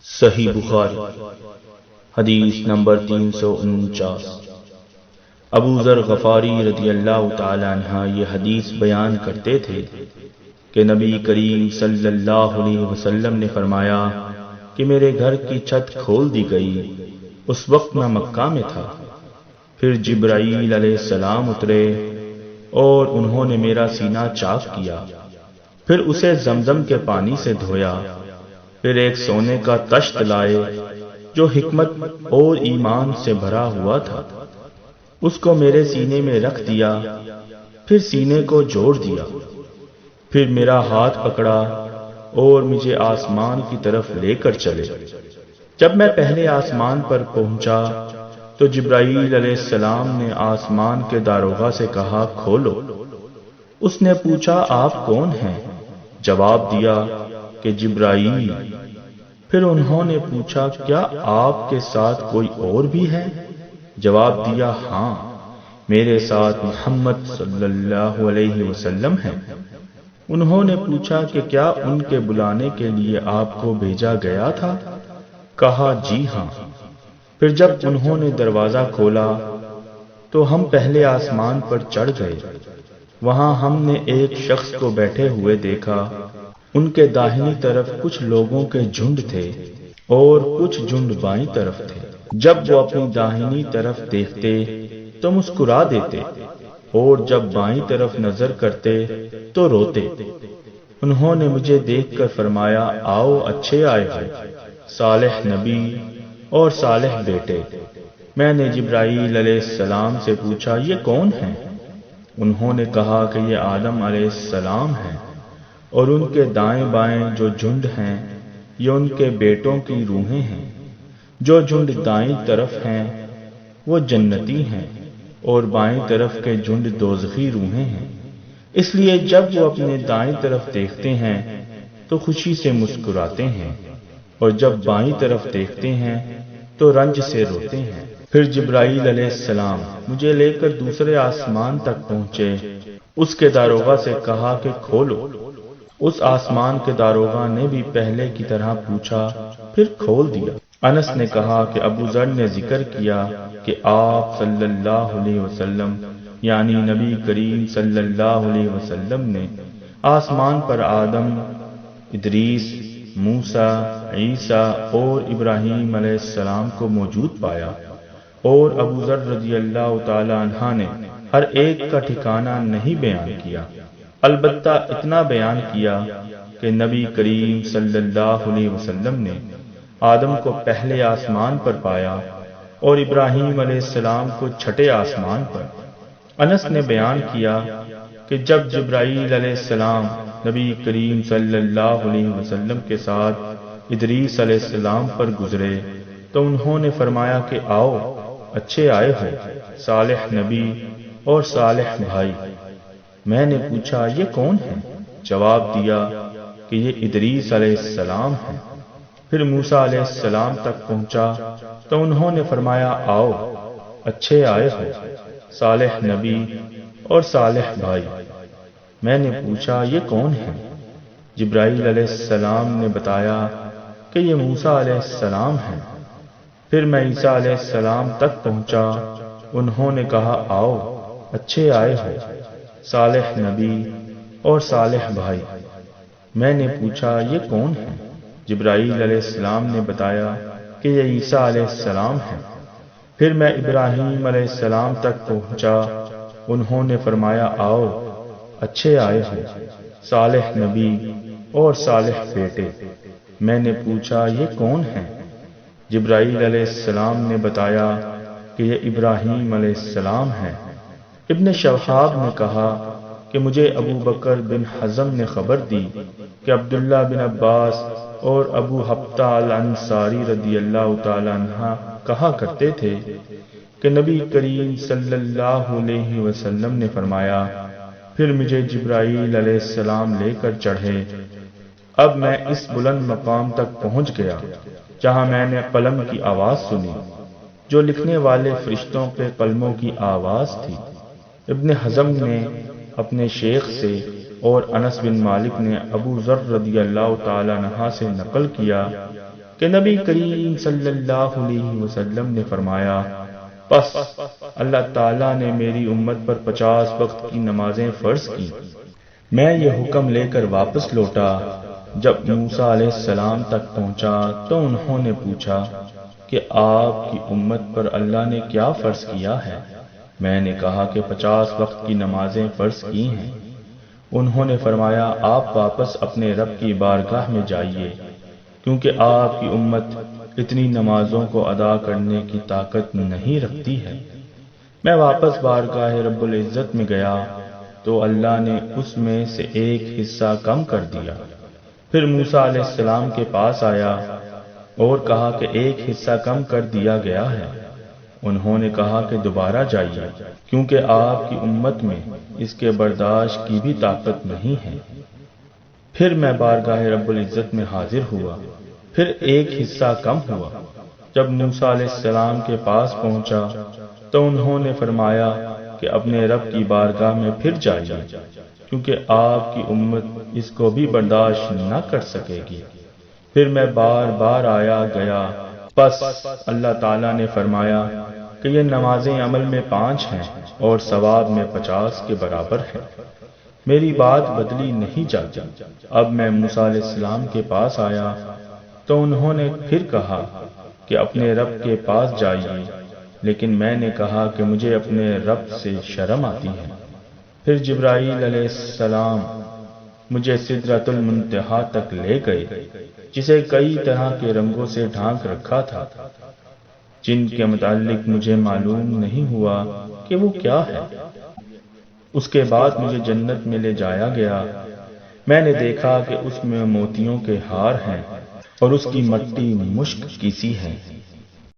صحیح بخاری حدیث نمبر 349۔ ابو ذر غفاری رضی اللہ تعالی عنہ یہ حدیث بیان کرتے تھے کہ نبی کریم صلی اللہ علیہ وسلم نے فرمایا کہ میرے گھر کی چھت کھول دی گئی، اس وقت میں مکہ میں تھا۔ پھر جبرائیل علیہ السلام اترے اور انہوں نے میرا سینہ چاک کیا، پھر اسے زمزم کے پانی سے دھویا، پھر ایک سونے کا تشت لائے جو حکمت اور ایمان سے بھرا ہوا تھا، اس کو میرے سینے میں رکھ دیا، پھر سینے کو جوڑ دیا، پھر میرا ہاتھ پکڑا اور مجھے آسمان کی طرف لے کر چلے۔ جب میں پہلے آسمان پر پہنچا تو جبرائیل علیہ السلام نے آسمان کے داروغہ سے کہا کھولو۔ اس نے پوچھا آپ کون ہیں؟ جواب دیا کہ جبرائیل۔ پھر انہوں نے پوچھا کیا آپ کے ساتھ کوئی اور بھی ہے؟ جواب دیا ہاں، میرے ساتھ محمد صلی اللہ علیہ وسلم ہیں۔ انہوں نے پوچھا کہ کیا ان کے بلانے کے لیے آپ کو بھیجا گیا تھا؟ کہا جی ہاں۔ پھر جب انہوں نے دروازہ کھولا تو ہم پہلے آسمان پر چڑھ گئے۔ وہاں ہم نے ایک شخص کو بیٹھے ہوئے دیکھا، ان کے داہنی طرف کچھ لوگوں کے جھنڈ تھے اور کچھ جھنڈ بائیں طرف تھے۔ جب وہ اپنی داہنی طرف دیکھتے تو مسکرا دیتے اور جب بائیں طرف نظر کرتے تو روتے۔ انہوں نے مجھے دیکھ کر فرمایا آؤ اچھے آئے ہو، صالح نبی اور صالح بیٹے۔ میں نے جبرائیل علیہ السلام سے پوچھا یہ کون ہیں؟ انہوں نے کہا کہ یہ آدم علیہ السلام ہیں، اور ان کے دائیں بائیں جو جھنڈ ہیں یہ ان کے بیٹوں کی روحیں ہیں۔ جو جھنڈ دائیں طرف ہیں وہ جنتی ہیں اور بائیں طرف کے جھنڈ دوزخی روحیں ہیں۔ اس لیے جب وہ اپنے دائیں طرف دیکھتے ہیں تو خوشی سے مسکراتے ہیں، اور جب بائیں طرف دیکھتے ہیں تو رنج سے روتے ہیں۔ پھر جبرائیل علیہ السلام مجھے لے کر دوسرے آسمان تک پہنچے۔ اس کے داروغہ سے کہا کہ کھولو۔ اس آسمان کے داروغہ نے بھی پہلے کی طرح پوچھا، پھر کھول دیا۔ انس نے کہا کہ ابو ذر نے ذکر کیا کہ آپ صلی اللہ علیہ وسلم یعنی نبی کریم صلی اللہ علیہ وسلم نے آسمان پر آدم، ادریس، موسیٰ، عیسیٰ اور ابراہیم علیہ السلام کو موجود پایا، اور ابو ذر رضی اللہ تعالی عنہ نے ہر ایک کا ٹھکانہ نہیں بیان کیا، البتہ اتنا بیان کیا کہ نبی کریم صلی اللہ علیہ وسلم نے آدم کو پہلے آسمان پر پایا اور ابراہیم علیہ السلام کو چھٹے آسمان پر۔ انس نے بیان کیا کہ جب جبرائیل علیہ السلام نبی کریم صلی اللہ علیہ وسلم کے ساتھ ادریس علیہ السلام پر گزرے تو انہوں نے فرمایا کہ آؤ اچھے آئے ہو، صالح نبی اور صالح بھائی۔ میں نے پوچھا یہ کون ہیں؟ جواب دیا کہ یہ ادریس علیہ السلام ہیں۔ پھر موسیٰ علیہ السلام تک پہنچا تو انہوں نے فرمایا آؤ اچھے آئے ہو، صالح نبی اور صالح بھائی۔ میں نے پوچھا یہ کون ہیں؟ جبرائیل علیہ السلام نے بتایا کہ یہ موسیٰ علیہ السلام ہیں۔ پھر میں عیسیٰ علیہ السلام تک پہنچا، انہوں نے کہا آؤ اچھے آئے ہو، صالح نبی اور صالح بھائی۔ میں نے پوچھا یہ کون ہیں؟ جبرائیل علیہ السلام نے بتایا کہ یہ عیسیٰ علیہ السلام ہیں۔ پھر میں ابراہیم علیہ السلام تک پہنچا، انہوں نے فرمایا آؤ اچھے آئے ہو، صالح نبی اور صالح بیٹے۔ میں نے پوچھا یہ کون ہیں؟ جبرائیل علیہ السلام نے بتایا کہ یہ ابراہیم علیہ السلام ہیں۔ ابن شہاب نے کہا کہ مجھے ابو بکر بن حزم نے خبر دی کہ عبداللہ بن عباس اور ابو حبتہ الانصاری رضی اللہ تعالی عنہ کہا کرتے تھے کہ نبی کریم صلی اللہ علیہ وسلم نے فرمایا پھر مجھے جبرائیل علیہ السلام لے کر چڑھے۔ اب میں اس بلند مقام تک پہنچ گیا جہاں میں نے قلم کی آواز سنی جو لکھنے والے فرشتوں کے قلموں کی آواز تھی۔ ابن حزم نے اپنے شیخ سے اور انس بن مالک نے ابو ذر رضی اللہ تعالی عنہ سے نقل کیا کہ نبی کریم صلی اللہ علیہ وسلم نے فرمایا، پس اللہ تعالیٰ نے میری امت پر 50 وقت کی نمازیں فرض کی۔ میں یہ حکم لے کر واپس لوٹا۔ جب موسیٰ علیہ السلام تک پہنچا تو انہوں نے پوچھا کہ آپ کی امت پر اللہ نے کیا فرض کیا ہے؟ میں نے کہا کہ 50 وقت کی نمازیں فرض کی ہیں۔ انہوں نے فرمایا، آپ واپس اپنے رب کی بارگاہ میں جائیے، کیونکہ آپ کی امت اتنی نمازوں کو ادا کرنے کی طاقت نہیں رکھتی ہے۔ میں واپس بارگاہ رب العزت میں گیا تو اللہ نے اس میں سے ایک حصہ کم کر دیا۔ پھر موسیٰ علیہ السلام کے پاس آیا اور کہا کہ ایک حصہ کم کر دیا گیا ہے۔ انہوں نے کہا کہ دوبارہ جائیے، کیونکہ آپ کی امت میں اس کے برداشت کی بھی طاقت نہیں ہے۔ پھر میں بارگاہ رب العزت میں حاضر ہوا، پھر ایک حصہ کم ہوا۔ جب موسیٰ علیہ السلام کے پاس پہنچا تو انہوں نے فرمایا کہ اپنے رب کی بارگاہ میں پھر جائیے، کیونکہ آپ کی امت اس کو بھی برداشت نہ کر سکے گی۔ پھر میں بار بار آیا گیا، پس اللہ تعالیٰ نے فرمایا کہ یہ نمازیں عمل میں 5 ہیں اور ثواب میں 50 کے برابر ہیں۔ میری بات بدلی نہیں جاتی۔ اب میں موسیٰ علیہ السلام کے پاس آیا تو انہوں نے پھر کہا کہ اپنے رب کے پاس جائیے، لیکن میں نے کہا کہ مجھے اپنے رب سے شرم آتی ہے۔ پھر جبرائیل علیہ السلام مجھے سدرۃ المنتہا تک لے گئے، جسے کئی طرح کے رنگوں سے ڈھانک رکھا تھا، جن کے متعلق مجھے معلوم نہیں ہوا کہ وہ کیا ہے۔ اس کے بعد مجھے جنت میں لے جایا گیا۔ میں نے دیکھا کہ اس میں موتیوں کے ہار ہیں اور اس کی مٹی مشک کی سی ہے۔